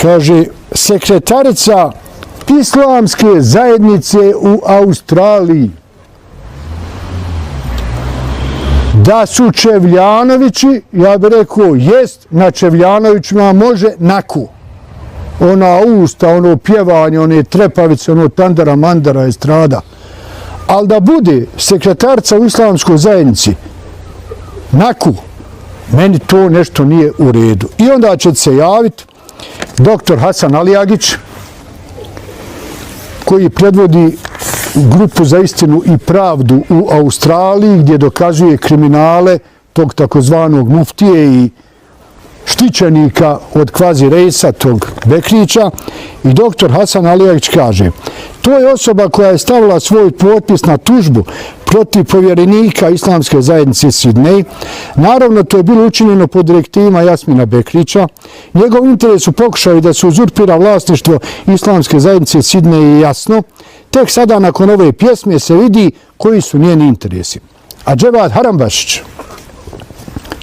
kaže, sekretarica islamske zajednice u Australiji, da su Čevljanovići, ja bih rekao, jest, na Čevljanovićima može naku. Ona usta, ono pjevanje, one trepavice, ono tandara, mandara, estrada. Ali da bude sekretarica u islamskoj zajednici naku, meni to nešto nije u redu. I onda će se javiti doktor Hasan Alijagić, koji predvodi grupu za istinu i pravdu u Australiji, gdje dokazuje kriminale tog takozvanog muftije i štićenika od kvazi rejsa tog Bekrića. I doktor Hasan Alijagić kaže, to je osoba koja je stavila svoj potpis na tužbu protiv povjerenika islamske zajednice Sidnej. Naravno, to je bilo učinjeno pod direktivima Jasmina Bekrića. Njegov interes u pokušaju da se uzurpira vlasništvo islamske zajednice Sidnej je jasno. Tek sada, nakon ove pjesme, se vidi koji su njeni interesi. A Dževad Harambašić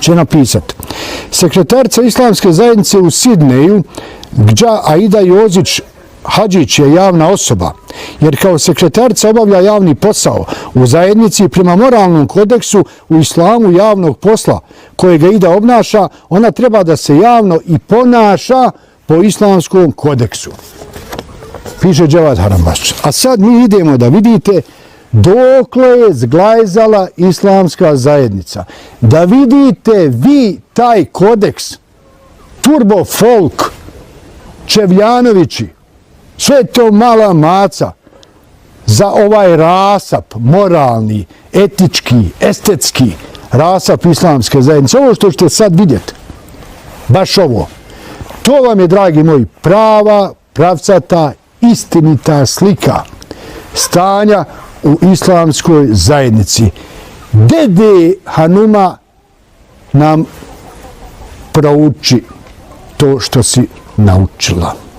će napisati, sekretarica islamske zajednice u Sidneju, Gđa Aida Jozić Hadžić je javna osoba, jer kao sekretarica obavlja javni posao u zajednici prema moralnom kodeksu u islamu javnog posla kojega Aida obnaša, ona treba da se javno i ponaša po islamskom kodeksu. Piše Dževad Harambašić. A sad mi idemo da vidite dokle je zglajzala islamska zajednica. Da vidite vi taj kodeks, Turbo Folk, Čevljanovići, sve to mala maca za ovaj rasap, moralni, etički, estetski rasap islamske zajednice. Ovo što ćete sad vidjeti, baš ovo, to vam je, dragi moji, prava, pravcata, istinita slika stanja u islamskoj zajednici. Dede Hanuma nam prouči to što si naučila.